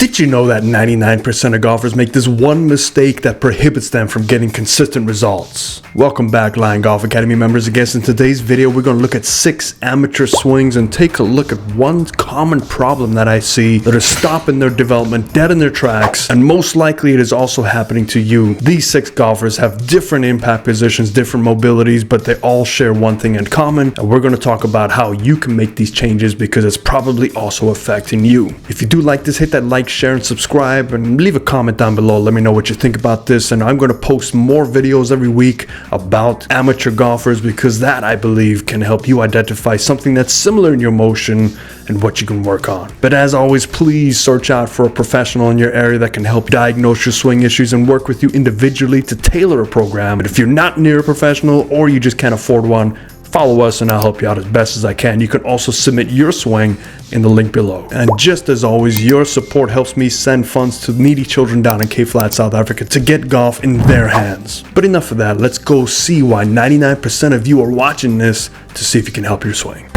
Did you know that 99% of golfers make this one mistake that prohibits them from getting consistent results? Welcome back, Lion Golf Academy members. I guess in today's video, we're going to look at 6 amateur swings and take a look at one common problem that I see that is stopping their development dead in their tracks, and most likely it is also happening to you. These 6 golfers have different impact positions, different mobilities, but they all share one thing in common, and we're going to talk about how you can make these changes because it's probably also affecting you. If you do like this, hit that like, share, and subscribe, and leave a comment down below. Let me know what you think about this, and I'm going to post more videos every week about amateur golfers because that, I believe, can help you identify something that's similar in your motion and what you can work on. But as always, please search out for a professional in your area that can help diagnose your swing issues and work with you individually to tailor a program. And if you're not near a professional or you just can't afford one, follow us and I'll help you out as best as I can. You can also submit your swing in the link below. And just as always, your support helps me send funds to needy children down in Cape Flat, South Africa to get golf in their hands. But enough of that, let's go see why 99% of you are watching this to see if you can help your swing.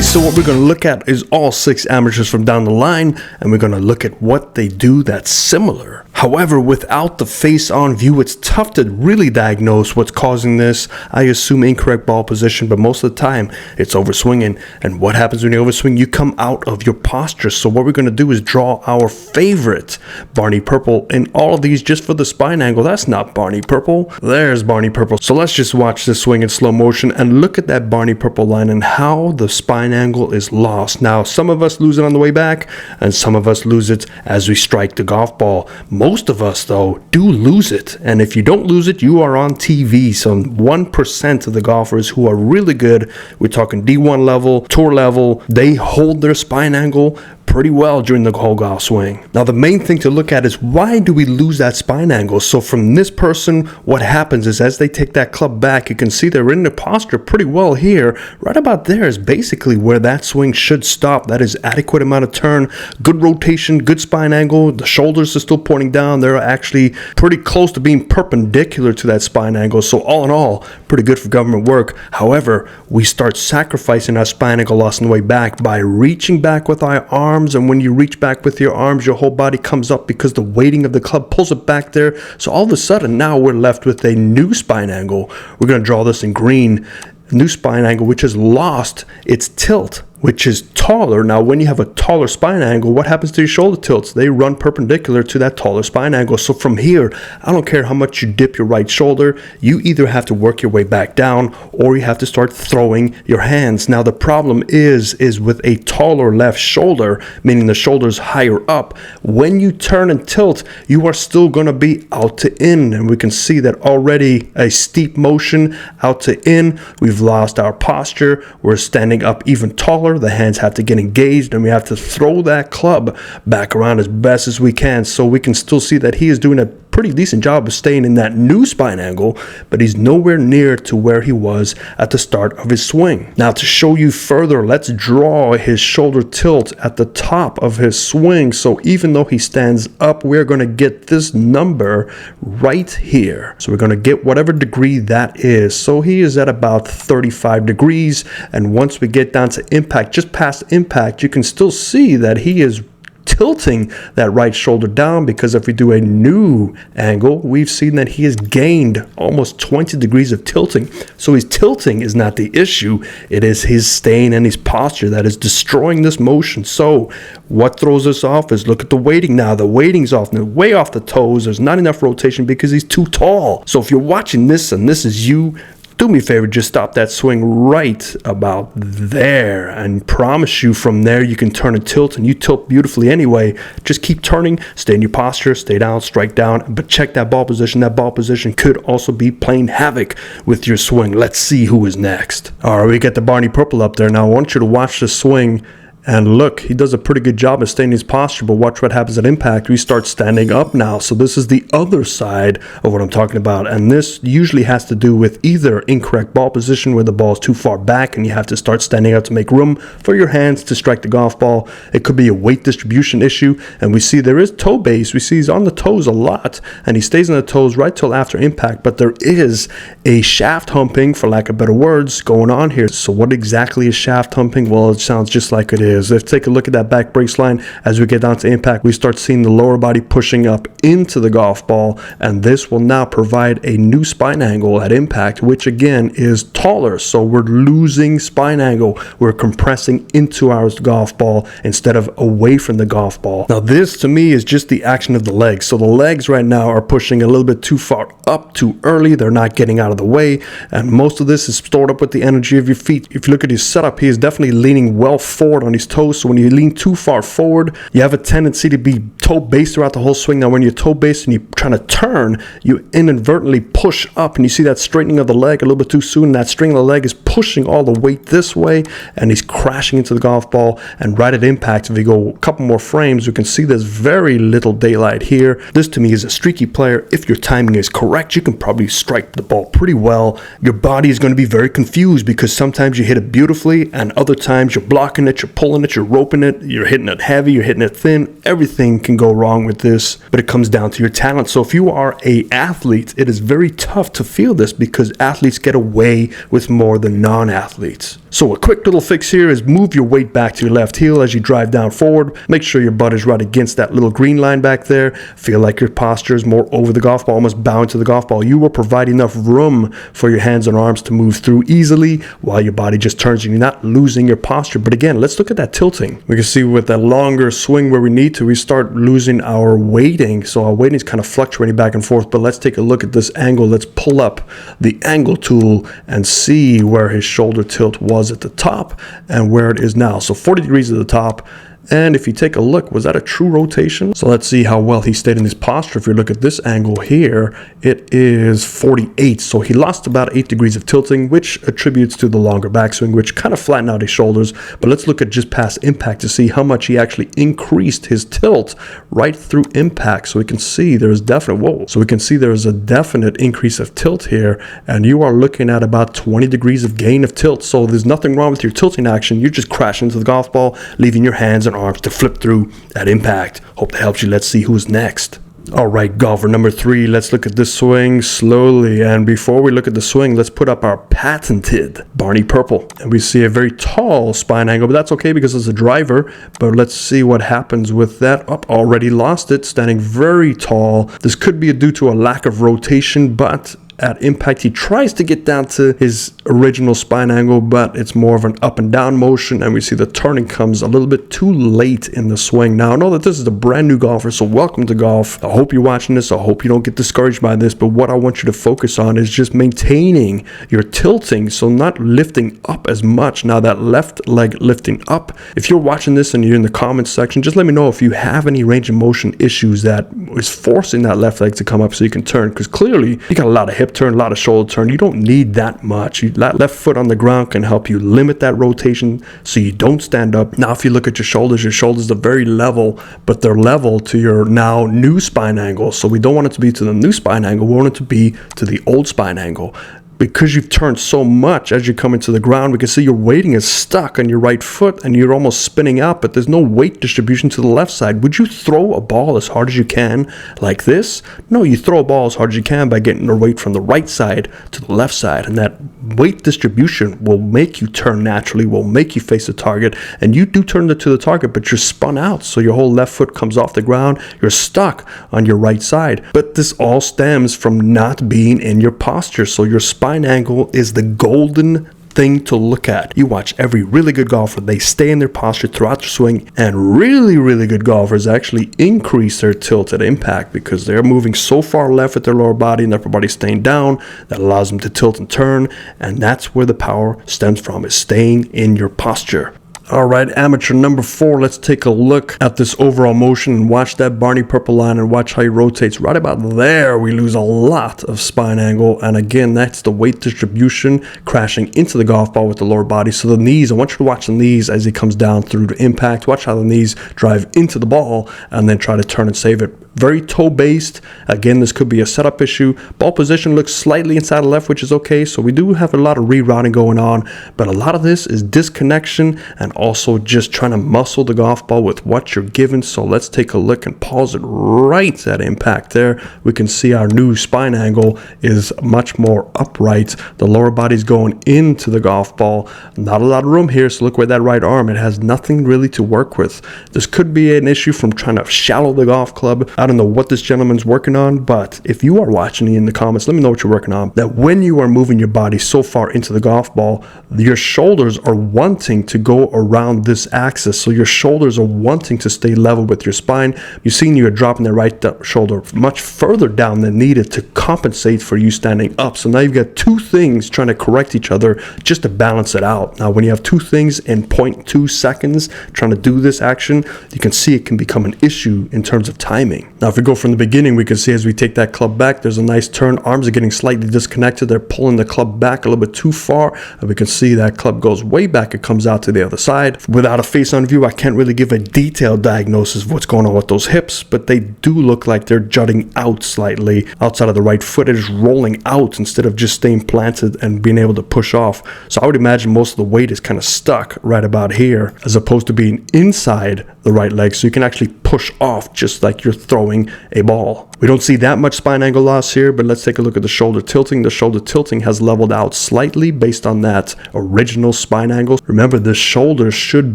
So what we're going to look at is all 6 amateurs from down the line, and we're going to look at what they do that's similar. However, without the face-on view, it's tough to really diagnose what's causing this. I assume incorrect ball position, but most of the time it's overswinging. And what happens when you overswing? You come out of your posture. So what we're going to do is draw our favorite Barney Purple in all of these just for the spine angle. That's not Barney Purple. There's Barney Purple. So let's just watch this swing in slow motion and look at that Barney Purple line and how the spine angle is lost. Now, some of us lose it on the way back, and some of us lose it as we strike the golf ball. Most of us, though, do lose it. And if you don't lose it, you are on TV. So 1% of the golfers who are really good, we're talking D1 level, tour level, they hold their spine angle pretty well during the whole golf swing. Now, the main thing to look at is why do we lose that spine angle? So from this person, what happens is as they take that club back, you can see they're in the posture pretty well here. Right about there is basically where that swing should stop. That is adequate amount of turn, good rotation, good spine angle. The shoulders are still pointing down. They're actually pretty close to being perpendicular to that spine angle. So all in all, pretty good for government work. However, we start sacrificing our spine angle loss on the way back by reaching back with our arms. And when you reach back with your arms, your whole body comes up because the weighting of the club pulls it back there. So all of a sudden, now we're left with a new spine angle. We're going to draw this in green. New spine angle, which has lost its tilt, which is taller. Now, when you have a taller spine angle, what happens to your shoulder tilts? They run perpendicular to that taller spine angle. So from here, I don't care how much you dip your right shoulder, you either have to work your way back down or you have to start throwing your hands. Now, the problem is with a taller left shoulder, meaning the shoulder's higher up, when you turn and tilt, you are still going to be out to in. And we can see that already a steep motion out to in. We've lost our posture. We're standing up even taller. The hands have to get engaged, and we have to throw that club back around as best as we can. So we can still see that he is doing a pretty decent job of staying in that new spine angle, but he's nowhere near to where he was at the start of his swing. Now, to show you further, let's draw his shoulder tilt at the top of his swing. So even though he stands up, we're going to get this number right here. So we're going to get whatever degree that is. So he is at about 35 degrees. And once we get down to impact, just past impact, you can still see that he is tilting that right shoulder down, because if we do a new angle, we've seen that he has gained almost 20 degrees of tilting. So his tilting is not the issue. It is his staying and his posture that is destroying this motion. So what throws us off is look at the weighting now. The weighting's off, way off the toes. There's not enough rotation because he's too tall. So if you're watching this and this is you, do me a favor, just stop that swing right about there, and promise you from there you can turn and tilt, and you tilt beautifully anyway. Just keep turning, stay in your posture, stay down, strike down, but check that ball position. That ball position could also be playing havoc with your swing. Let's see who is next. All right, we got the Barney Purple up there. Now I want you to watch the swing And look, he does a pretty good job of staying in his posture, but watch what happens at impact. We start standing up now. So this is the other side of what I'm talking about. And this usually has to do with either incorrect ball position where the ball is too far back and you have to start standing up to make room for your hands to strike the golf ball. It could be a weight distribution issue. And we see there is toe base. We see he's on the toes a lot and he stays on the toes right till after impact. But there is a shaft humping, for lack of better words, going on here. So what exactly is shaft humping? Well, it sounds just like it is. Let's take a look at that back brace line. As we get down to impact, we start seeing the lower body pushing up into the golf ball, and this will now provide a new spine angle at impact, which again is taller. So we're losing spine angle. We're compressing into our golf ball instead of away from the golf ball. Now this to me is just the action of the legs. So the legs right now are pushing a little bit too far up too early. They're not getting out of the way, and most of this is stored up with the energy of your feet. If you look at his setup, he is definitely leaning well forward on his toes. So when you lean too far forward, you have a tendency to be toe based throughout the whole swing. Now when you're toe based and you're trying to turn, you inadvertently push up, and you see that straightening of the leg a little bit too soon. That string of the leg is pushing all the weight this way, and he's crashing into the golf ball. And right at impact, if we go a couple more frames, you can see there's very little daylight here. This to me is a streaky player. If your timing is correct, you can probably strike the ball pretty well. Your body is going to be very confused because sometimes you hit it beautifully and other times you're blocking it, you're pulling it, you're roping it, you're hitting it heavy, you're hitting it thin. Everything can go wrong with this, but it comes down to your talent. So if you are an athlete, it is very tough to feel this because athletes get away with more than non-athletes. So a quick little fix here is move your weight back to your left heel as you drive down forward. Make sure your butt is right against that little green line back there. Feel like your posture is more over the golf ball, almost bound to the golf ball. You will provide enough room for your hands and arms to move through easily while your body just turns and you're not losing your posture. But again, let's look at that tilting. We can see with that longer swing where we need to, we start losing our weighting. So our weighting is kind of fluctuating back and forth, but let's take a look at this angle. Let's pull up the angle tool and see where his shoulder tilt was at the top and where it is now. So 40 degrees at the top. And if you take a look, was that a true rotation? So let's see how well he stayed in his posture. If you look at this angle here, it is 48. So he lost about 8 degrees of tilting, which attributes to the longer backswing, which kind of flattened out his shoulders. But let's look at just past impact to see how much he actually increased his tilt right through impact. So we can see there is a definite increase of tilt here. And you are looking at about 20 degrees of gain of tilt. So there's nothing wrong with your tilting action. You're just crashing into the golf ball, leaving your hands and arms to flip through at impact. Hope that helps you. Let's see who's next. All right, golfer number 3, let's look at this swing slowly. And before we look at the swing, let's put up our patented Barney Purple. And we see a very tall spine angle, but that's okay because it's a driver. But let's see what happens with that. Up, already lost it, standing very tall. This could be due to a lack of rotation, but at impact, he tries to get down to his original spine angle, but it's more of an up and down motion, and we see the turning comes a little bit too late in the swing. Now, I know that this is a brand new golfer, so welcome to golf. I hope you're watching this. I hope you don't get discouraged by this, but what I want you to focus on is just maintaining your tilting, so not lifting up as much. Now, that left leg lifting up, if you're watching this and you're in the comments section, just let me know if you have any range of motion issues that is forcing that left leg to come up so you can turn, because clearly you got a lot of hip turn, a lot of shoulder turn. You don't need that much. That left foot on the ground can help you limit that rotation so you don't stand up. Now, if you look at your shoulders are very level, but they're level to your now new spine angle. So we don't want it to be to the new spine angle. We want it to be to the old spine angle. Because you've turned so much as you come into the ground, we can see your weighting is stuck on your right foot and you're almost spinning out, but there's no weight distribution to the left side. Would you throw a ball as hard as you can like this? No, you throw a ball as hard as you can by getting the weight from the right side to the left side. And that weight distribution will make you turn naturally, will make you face the target. And you do turn to the target, but you're spun out. So your whole left foot comes off the ground. You're stuck on your right side. But this all stems from not being in your posture. So your spine angle is the golden thing to look at. You watch every really good golfer, they stay in their posture throughout the swing, and really good golfers actually increase their tilt at impact because they're moving so far left with their lower body and their upper body staying down. That allows them to tilt and turn, and that's where the power stems from, is staying in your posture. All right, amateur number 4, let's take a look at this overall motion and watch that Barney purple line and watch how he rotates. Right about there, we lose a lot of spine angle. And again, that's the weight distribution crashing into the golf ball with the lower body. So the knees, I want you to watch the knees as he comes down through the impact. Watch how the knees drive into the ball and then try to turn and save it. Very toe based. Again, this could be a setup issue. Ball position looks slightly inside the left, which is okay. So we do have a lot of rerouting going on, but a lot of this is disconnection and also just trying to muscle the golf ball with what you're given. So let's take a look and pause it right at impact there. We can see our new spine angle is much more upright. The lower body's going into the golf ball. Not a lot of room here. So look where that right arm, it has nothing really to work with. This could be an issue from trying to shallow the golf club. I don't know what this gentleman's working on, but if you are watching in the comments, let me know what you're working on. That when you are moving your body so far into the golf ball, your shoulders are wanting to go around this axis. So your shoulders are wanting to stay level with your spine. You've seen you're dropping the right shoulder much further down than needed to compensate for you standing up. So now you've got two things trying to correct each other just to balance it out. Now, when you have two things in 0.2 seconds trying to do this action, you can see it can become an issue in terms of timing. Now, if we go from the beginning, we can see as we take that club back, there's a nice turn. Arms are getting slightly disconnected. They're pulling the club back a little bit too far. And we can see that club goes way back. It comes out to the other side. Without a face-on view, I can't really give a detailed diagnosis of what's going on with those hips, but they do look like they're jutting out slightly outside of the right foot. It is rolling out instead of just staying planted and being able to push off. So I would imagine most of the weight is kind of stuck right about here as opposed to being inside the right leg. So you can actually push off just like you're throwing a ball. We don't see that much spine angle loss here, but let's take a look at the shoulder tilting. The shoulder tilting has leveled out slightly based on that original spine angle. Remember, the shoulder should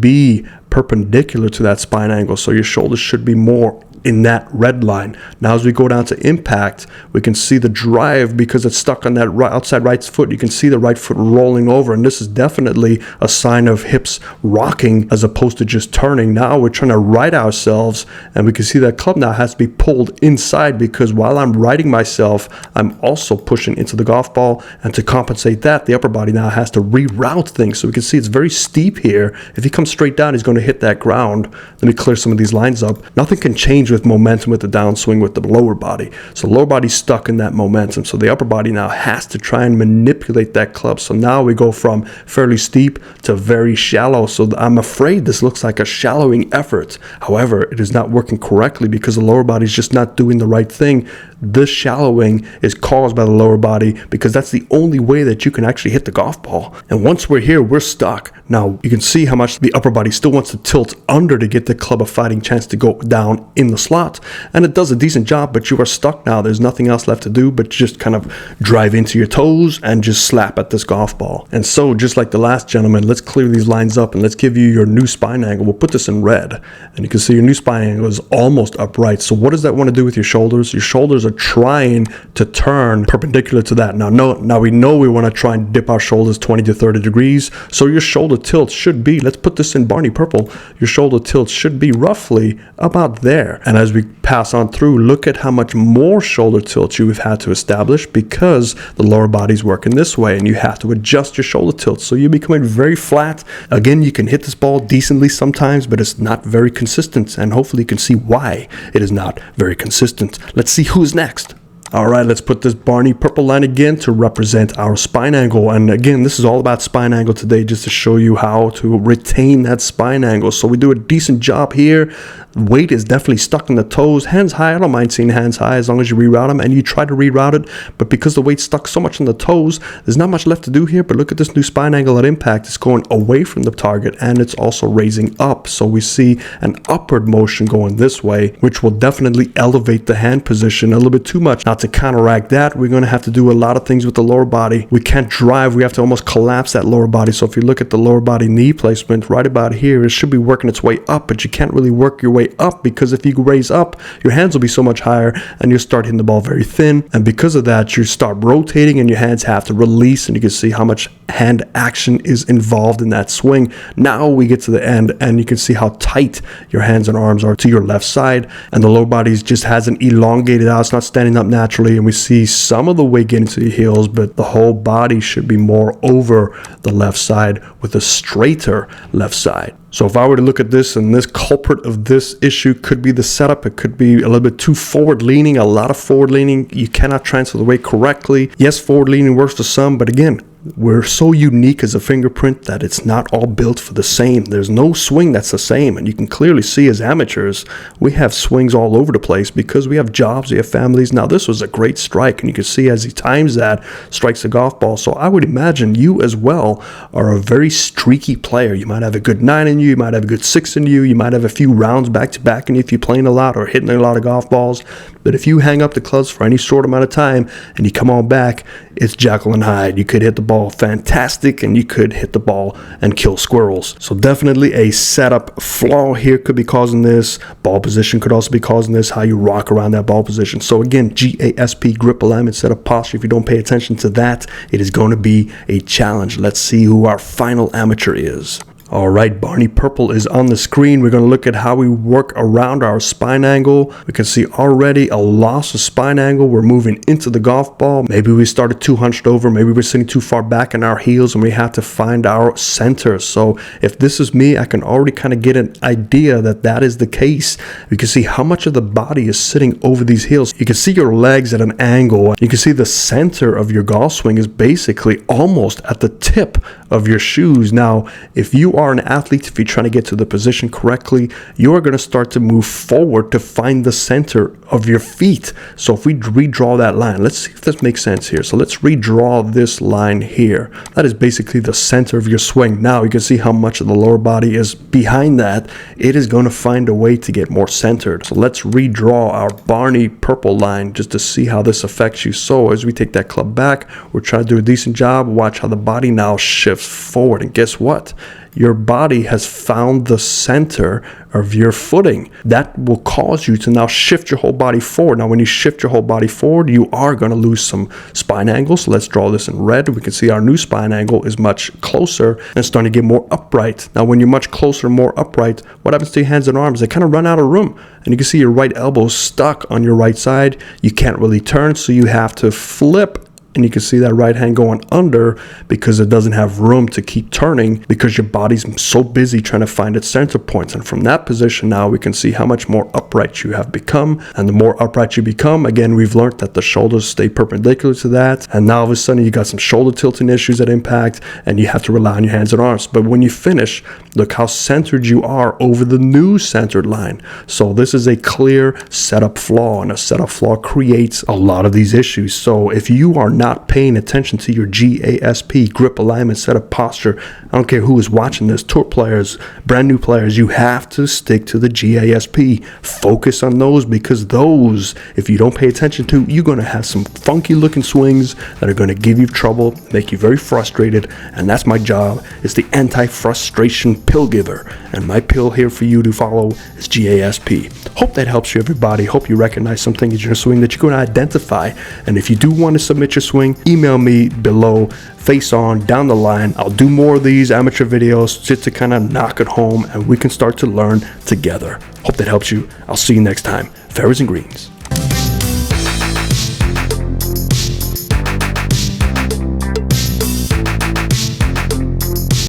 be perpendicular to that spine angle, so your shoulders should be more in that red line. Now as we go down to impact, we can see the drive because it's stuck on that outside right foot. You can see the right foot rolling over, and this is definitely a sign of hips rocking as opposed to just turning. Now we're trying to right ourselves, and we can see that club now has to be pulled inside because while I'm righting myself, I'm also pushing into the golf ball, and to compensate that, the upper body now has to reroute things. So we can see it's very steep here. If he comes straight down, he's going to hit that ground. Let me clear some of these lines up. Nothing can change with momentum with the downswing with the lower body. So lower body's stuck in that momentum. So the upper body now has to try and manipulate that club. So now we go from fairly steep to very shallow. So I'm afraid this looks like a shallowing effort. However, it is not working correctly because the lower body is just not doing the right thing. This shallowing is caused by the lower body because that's the only way that you can actually hit the golf ball. And once we're here, we're stuck. Now you can see how much the upper body still wants to tilt under to get the club a fighting chance to go down in the slot, and it does a decent job, but you are stuck now. There's nothing else left to do but just kind of drive into your toes and just slap at this golf ball. And so just like the last gentleman, let's clear these lines up and let's give you your new spine angle. We'll put this in red, and you can see your new spine angle is almost upright. So what does that want to do with your shoulders? Your shoulders are trying to turn perpendicular to that. Now we know we want to try and dip our shoulders 20 to 30 degrees. So your shoulder tilt should be, let's put this in Barney purple, your shoulder tilt should be roughly about there. And as we pass on through, look at how much more shoulder tilt you've had to establish because the lower body's working this way and you have to adjust your shoulder tilt. So you're becoming very flat. Again, you can hit this ball decently sometimes, but it's not very consistent. And hopefully you can see why it is not very consistent. Let's see who's next. All right, let's put this Barney purple line again to represent our spine angle. And again, this is all about spine angle today, just to show you how to retain that spine angle. So we do a decent job here. Weight is definitely stuck in the toes. Hands high, I don't mind seeing hands high as long as you reroute them and you try to reroute it. But because the weight's stuck so much in the toes, there's not much left to do here. But look at this new spine angle at impact. It's going away from the target and it's also raising up. So we see an upward motion going this way, which will definitely elevate the hand position a little bit too much. Now to counteract that, we're going to have to do a lot of things with the lower body. We can't drive. We have to almost collapse that lower body. So if you look at the lower body knee placement right about here, it should be working its way up, but you can't really work your way up because if you raise up, your hands will be so much higher and you start hitting the ball very thin. And because of that, you start rotating and your hands have to release, and you can see how much hand action is involved in that swing. Now we get to the end and you can see how tight your hands and arms are to your left side, and the lower body just hasn't elongated out. It's not standing up naturally. naturally, and we see some of the weight get into your heels, but the whole body should be more over the left side with a straighter left side. So if I were to look at this, and this culprit of this issue could be the setup, it could be a little bit too forward leaning, a lot of forward leaning. You cannot transfer the weight correctly. Yes, forward leaning works for some, but again, we're so unique as a fingerprint that it's not all built for the same. There's no swing that's the same, and you can clearly see as amateurs, we have swings all over the place because we have jobs, we have families. Now this was a great strike, and you can see as he times that, strikes the golf ball. So I would imagine you as well are a very streaky player. You might have a good 9 in you might have a good 6 in you might have a few rounds back to back in you if you're playing a lot or hitting a lot of golf balls. But if you hang up the clubs for any short amount of time and you come on back, it's Jekyll and Hyde. You could hit the ball fantastic, and you could hit the ball and kill squirrels. So definitely a setup flaw here could be causing this. Ball position could also be causing this, how you rock around that ball position. So again, GASP, grip alignment, setup posture. If you don't pay attention to that, it is going to be a challenge. Let's see who our final amateur is. All right, Barney Purple is on the screen. We're going to look at how we work around our spine angle. We can see already a loss of spine angle. We're moving into the golf ball. Maybe we started too hunched over. Maybe we're sitting too far back in our heels, and we have to find our center. So if this is me, I can already kind of get an idea that that is the case. You can see how much of the body is sitting over these heels. You can see your legs at an angle. You can see the center of your golf swing is basically almost at the tip of your shoes. Now, if you are an athlete, if you're trying to get to the position correctly, you are going to start to move forward to find the center of your feet. So if we redraw that line, let's see if this makes sense here. So let's redraw this line here. That is basically the center of your swing. Now you can see how much of the lower body is behind that. It is going to find a way to get more centered. So let's redraw our Barney Purple line just to see how this affects you. So as we take that club back, we're trying to do a decent job. Watch how the body now shifts forward, and guess what? Your body has found the center of your footing. That will cause you to now shift your whole body forward. Now, when you shift your whole body forward, you are going to lose some spine angle. So let's draw this in red. We can see our new spine angle is much closer and starting to get more upright. Now, when you're much closer and more upright, what happens to your hands and arms? They kind of run out of room. And you can see your right elbow stuck on your right side. You can't really turn, so you have to flip. And you can see that right hand going under because it doesn't have room to keep turning because your body's so busy trying to find its center points. And from that position now, we can see how much more upright you have become. And the more upright you become, again, we've learned that the shoulders stay perpendicular to that. And now all of a sudden you got some shoulder tilting issues that impact, and you have to rely on your hands and arms. But when you finish, look how centered you are over the new centered line. So this is a clear setup flaw, and a setup flaw creates a lot of these issues. So if you are not paying attention to your GASP, grip alignment, setup posture, I don't care who is watching this, tour players, brand new players, you have to stick to the GASP. Focus on those, because those, if you don't pay attention to, you're going to have some funky looking swings that are going to give you trouble, make you very frustrated. And that's my job. It's the anti-frustration pill giver. And my pill here for you to follow is GASP. Hope that helps you, everybody. Hope you recognize some things in your swing that you're going to identify. And if you do want to submit your swing, email me below, face on, down the line. I'll do more of these amateur videos just to kind of knock it home, and we can start to learn together. Hope that helps you. I'll see you next time. Fairways and greens.